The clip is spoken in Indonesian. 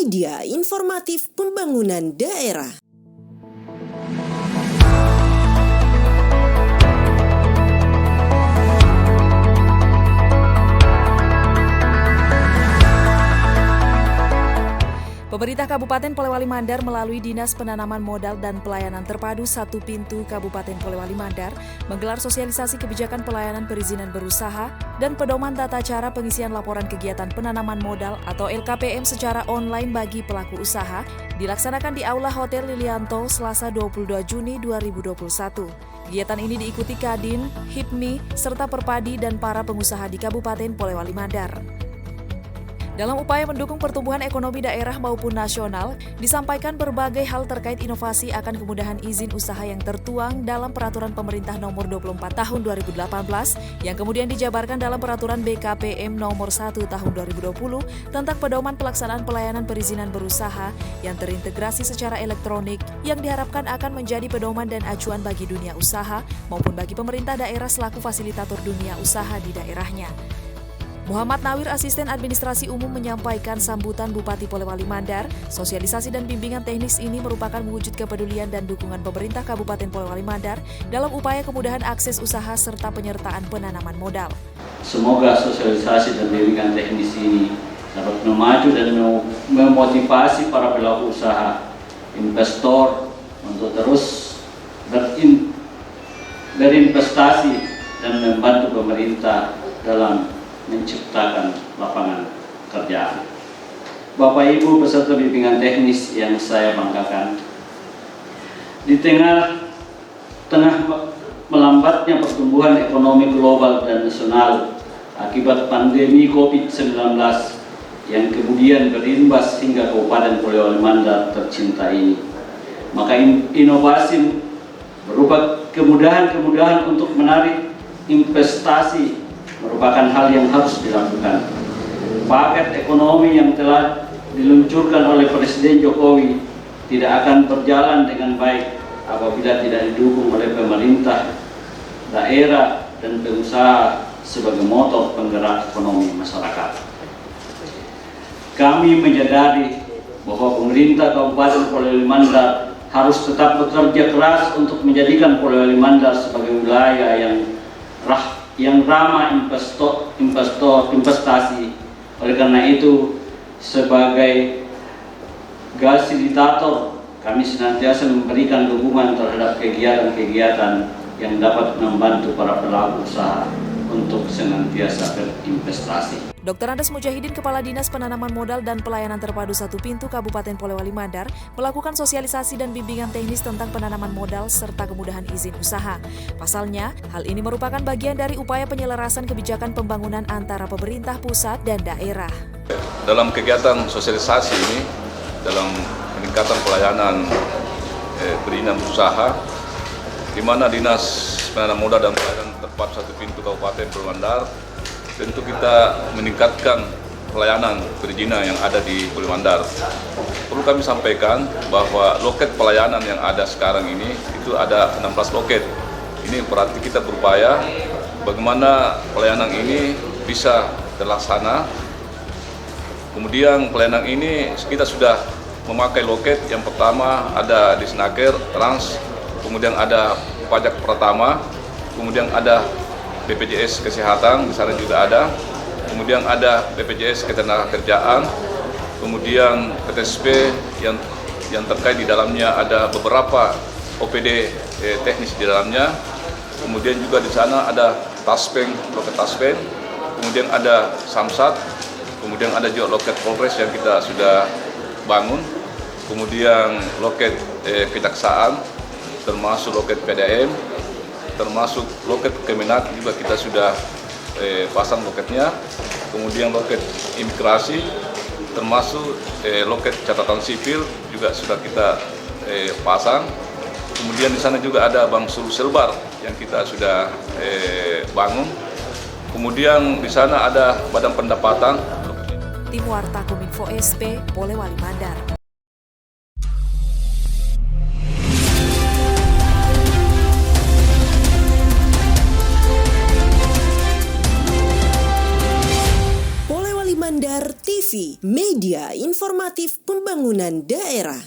Media Informatif Pembangunan Daerah. Pemerintah Kabupaten Polewali Mandar melalui Dinas Penanaman Modal dan Pelayanan Terpadu Satu Pintu Kabupaten Polewali Mandar menggelar sosialisasi kebijakan pelayanan perizinan berusaha dan pedoman tata cara pengisian laporan kegiatan penanaman modal atau LKPM secara online bagi pelaku usaha dilaksanakan di Aula Hotel Lilianto Selasa 22 Juni 2021. Kegiatan ini diikuti Kadin, HIPMI, serta Perpadi dan para pengusaha di Kabupaten Polewali Mandar. Dalam upaya mendukung pertumbuhan ekonomi daerah maupun nasional, disampaikan berbagai hal terkait inovasi akan kemudahan izin usaha yang tertuang dalam Peraturan Pemerintah Nomor 24 Tahun 2018 yang kemudian dijabarkan dalam Peraturan BKPM Nomor 1 Tahun 2020 tentang pedoman pelaksanaan pelayanan perizinan berusaha yang terintegrasi secara elektronik yang diharapkan akan menjadi pedoman dan acuan bagi dunia usaha maupun bagi pemerintah daerah selaku fasilitator dunia usaha di daerahnya. Muhammad Nawir, Asisten Administrasi Umum, menyampaikan sambutan Bupati Polewali Mandar, sosialisasi dan bimbingan teknis ini merupakan wujud kepedulian dan dukungan pemerintah Kabupaten Polewali Mandar dalam upaya kemudahan akses usaha serta penyertaan penanaman modal. Semoga sosialisasi dan bimbingan teknis ini dapat memacu dan memotivasi para pelaku usaha, investor untuk terus berinvestasi dan membantu pemerintah dalam menciptakan lapangan kerjaan. Bapak Ibu peserta bimbingan teknis yang saya banggakan, di tengah melambatnya pertumbuhan ekonomi global dan nasional akibat pandemi COVID-19 yang kemudian berimbas hingga Kabupaten Polewali Mandar tercinta ini, maka inovasi berupa kemudahan untuk menarik investasi merupakan hal yang harus dilakukan. Paket ekonomi yang telah diluncurkan oleh Presiden Jokowi tidak akan berjalan dengan baik apabila tidak didukung oleh pemerintah, daerah, dan pengusaha sebagai motor penggerak ekonomi masyarakat. Kami menyadari bahwa pemerintah Kabupaten Polewali Mandar harus tetap bekerja keras untuk menjadikan Polewali Mandar sebagai wilayah yang ramah investasi. Oleh karena itu, sebagai fasilitator, kami senantiasa memberikan dukungan terhadap kegiatan-kegiatan yang dapat membantu para pelaku usaha untuk senantiasa berinvestasi. Dr. Andes Mujahidin, Kepala Dinas Penanaman Modal dan Pelayanan Terpadu Satu Pintu Kabupaten Polewali Mandar, melakukan sosialisasi dan bimbingan teknis tentang penanaman modal serta kemudahan izin usaha. Pasalnya, hal ini merupakan bagian dari upaya penyelarasan kebijakan pembangunan antara pemerintah pusat dan daerah. Dalam kegiatan sosialisasi ini, dalam peningkatan pelayanan perizinan usaha, di mana Dinas Penanaman Modal dan Pelayanan Terpadu Satu Pintu Kabupaten Polewali Mandar, tentu kita meningkatkan pelayanan perizinan yang ada di Polewali Mandar. Perlu kami sampaikan bahwa loket pelayanan yang ada sekarang ini itu ada 16 loket. Ini berarti kita berupaya bagaimana pelayanan ini bisa terlaksana. Kemudian pelayanan ini kita sudah memakai loket yang pertama ada di Snaker, Trans, kemudian ada Pajak Pratama, kemudian ada BPJS Kesehatan, di sana juga ada, kemudian ada BPJS Ketenagakerjaan, kemudian PTSP yang terkait di dalamnya ada beberapa OPD teknis di dalamnya, kemudian juga di sana ada Taspen, loket Taspen, kemudian ada Samsat, kemudian ada juga loket Polres yang kita sudah bangun, kemudian loket Kejaksaan, termasuk loket PDM, termasuk loket Kemenak juga kita sudah pasang loketnya, kemudian loket imigrasi, termasuk loket catatan sipil juga sudah kita pasang. Kemudian di sana juga ada Bank Sulselbar yang kita sudah bangun. Kemudian di sana ada Badan Pendapatan. Tim Warta Kominfo SP Polewali Mandar. TV, media informatif pembangunan daerah.